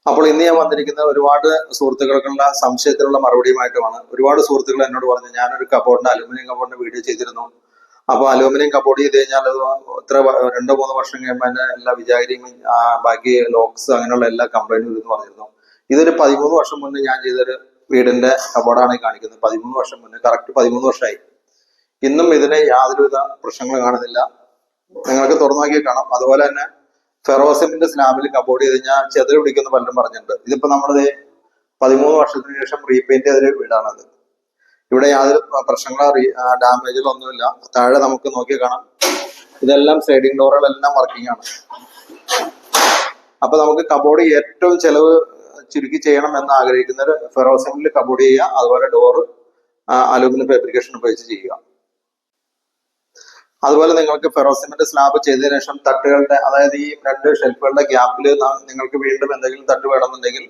അപ്പോൾ ഇന്ന് ഞാൻ വന്നിരിക്കുന്ന ഒരുപാട് സുഹൃത്തുക്കൾക്കുള്ള സംശയത്തിനുള്ള മറുപടിയുമായിട്ടുമാണ്. ഒരുപാട് സുഹൃത്തുക്കൾ എന്നോട് പറഞ്ഞു, ഞാനൊരു കബോർഡിന്റെ അലുമിനിയം കബോർഡിന്റെ വീഡിയോ ചെയ്തിരുന്നു. അപ്പോൾ അലുമിനിയം കബോർഡ് ചെയ്ത് കഴിഞ്ഞാൽ അത് ഇത്ര 2-3 വർഷം കഴിയുമ്പോൾ അതിന്റെ എല്ലാ വിചാരിയും ബാക്കി ലോക്സ് അങ്ങനെയുള്ള എല്ലാ കംപ്ലൈന്റും എന്ന് പറഞ്ഞിരുന്നു. ഇതൊരു 13 വർഷം മുന്നേ ഞാൻ ചെയ്തൊരു വീടിന്റെ കബോർഡാണ് കാണിക്കുന്നത്. 13 വർഷം മുന്നേ, കറക്റ്റ് 13 വർഷമായി. ഇന്നും ഇതിന് യാതൊരുവിധ പ്രശ്നങ്ങളും കാണുന്നില്ല. നിങ്ങൾക്ക് തുറന്നു നോക്കിയാൽ കാണാം. അതുപോലെ തന്നെ ഫെറോസിമിന്റെ സ്ലാബിൽ കബോർഡ് ചെയ്ത് കഴിഞ്ഞാൽ ചെതല് പിടിക്കുന്ന പലരും പറഞ്ഞിട്ടുണ്ട്. ഇതിപ്പോ നമ്മളത് 13 വർഷത്തിന് ശേഷം റീപെയിന്റ് ചെയ്തൊരു വീടാണത്. ഇവിടെ യാതൊരു പ്രശ്നങ്ങളോ ഡാമേജുകളോ ഒന്നുമില്ല. താഴെ നമുക്ക് നോക്കിയാൽ കാണാം, ഇതെല്ലാം സ്ലൈഡിംഗ് ഡോറുകളെല്ലാം വർക്കിംഗ് ആണ്. അപ്പൊ നമുക്ക് കബോർഡ് ഏറ്റവും ചെലവ് ചുരുക്കി ചെയ്യണം എന്ന് ആഗ്രഹിക്കുന്നവർ ഫെറോസിമിൽ കബോർഡ് ചെയ്യുക. അതുപോലെ ഡോറ് അലൂമിനിയം ഫാബ്രിക്കേഷൻ ഉപയോഗിച്ച് ചെയ്യുക. അതുപോലെ നിങ്ങൾക്ക് ഫെറോസിമിന്റെ സ്ലാബ് ചെയ്തതിനു ശേഷം തട്ടുകളുടെ, അതായത് ഈ 2 ഷെൽഫുകളുടെ ഗ്യാപ്പിൽ നിങ്ങൾക്ക് വീണ്ടും എന്തെങ്കിലും തട്ട് വേണമെന്നുണ്ടെങ്കിൽ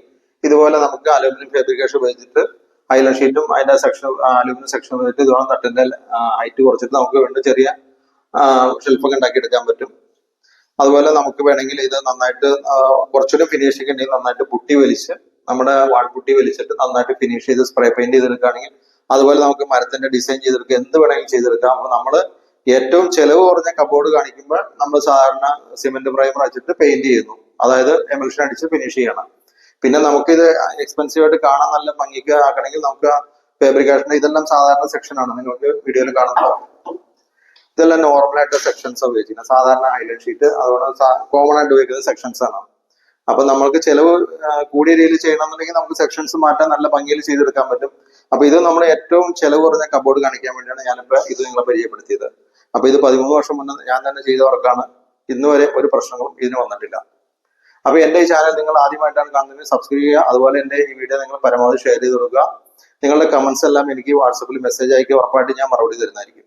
ഇതുപോലെ നമുക്ക് അലൂമിനിയം ഫാബ്രിക്കേഷൻ ഉപയോഗിച്ചിട്ട് ഐലൻ ഷീറ്റും അതിന്റെ സെക്ഷൻ അലൂമിനിയം സെക്ഷൻ ഉപയോഗിച്ചിട്ട് ഇതുപോലെ തട്ടിന്റെ ഹൈറ്റ് കുറച്ചിട്ട് നമുക്ക് വീണ്ടും ചെറിയ ഷെൽഫൊക്കെ ഉണ്ടാക്കിയെടുക്കാൻ പറ്റും. അതുപോലെ നമുക്ക് വേണമെങ്കിൽ ഇത് നന്നായിട്ട് കുറച്ചുകൂടി ഫിനിഷിംഗ് ഉണ്ടെങ്കിൽ നന്നായിട്ട് പുട്ടി വലിച്ച്, നമ്മുടെ വാൾ പുട്ടി വലിച്ചിട്ട് നന്നായിട്ട് ഫിനിഷ് ചെയ്ത് സ്പ്രേ പെയിന്റ് ചെയ്തെടുക്കുകയാണെങ്കിൽ, അതുപോലെ നമുക്ക് മരത്തിന്റെ ഡിസൈൻ ചെയ്തെടുക്കുക, എന്ത് വേണമെങ്കിലും ചെയ്തെടുക്കാം. അപ്പൊ നമ്മള് ഏറ്റവും ചെലവ് കുറഞ്ഞ കബോർഡ് കാണിക്കുമ്പോൾ നമ്മൾ സാധാരണ സിമെന്റ് പ്രൈമർ വെച്ചിട്ട് പെയിന്റ് ചെയ്യുന്നു, അതായത് എമൽഷൻ അടിച്ച് ഫിനിഷ് ചെയ്യണം. പിന്നെ നമുക്കിത് എക്സ്പെൻസീവ് ആയിട്ട് കാണാൻ നല്ല ഭംഗിക്ക് ആക്കണമെങ്കിൽ നമുക്ക് ഫാബ്രിക്കേഷൻ ഇതെല്ലാം സാധാരണ സെക്ഷനാണ്. നിങ്ങൾക്ക് വീഡിയോയിൽ കാണുമ്പോൾ ഇതെല്ലാം നോർമലായിട്ട് സെക്ഷൻസ് ഉപയോഗിക്കുന്നത്, സാധാരണ ഐലൻ ഷീറ്റ്, അതുകൊണ്ട് കോമൺ ആയിട്ട് ഉപയോഗിക്കുന്ന സെക്ഷൻസ് ആണ്. അപ്പൊ നമ്മൾക്ക് ചെലവ് കൂടിയ രീതിയിൽ ചെയ്യണമെന്നുണ്ടെങ്കിൽ നമുക്ക് സെക്ഷൻസ് മാറ്റാൻ നല്ല ഭംഗിയിൽ ചെയ്തെടുക്കാൻ പറ്റും. അപ്പൊ ഇത് നമ്മൾ ഏറ്റവും ചെലവ് കുറഞ്ഞ കബോർഡ് കാണിക്കാൻ വേണ്ടിയാണ് ഞാനിപ്പോ ഇത് നിങ്ങളെ പരിചയപ്പെടുത്തിയത്. അപ്പൊ ഇത് 13 വർഷം മുന്നേ ഞാൻ തന്നെ ചെയ്ത വർക്കാണ്. ഇന്ന് വരെ ഒരു പ്രശ്നങ്ങളും ഇതിന് വന്നിട്ടില്ല. അപ്പൊ എന്റെ ഈ ചാനൽ നിങ്ങൾ ആദ്യമായിട്ടാണ് കാണുന്നത്, സബ്സ്ക്രൈബ് ചെയ്യുക. അതുപോലെ എന്റെ ഈ വീഡിയോ നിങ്ങൾ പരമാവധി ഷെയർ ചെയ്ത് കൊടുക്കുക. നിങ്ങളുടെ കമന്റ്സ് എല്ലാം എനിക്ക് വാട്സപ്പിൽ മെസ്സേജ് അയക്കുക, ഉറപ്പായിട്ട് ഞാൻ മറുപടി തരുന്നതായിരിക്കും.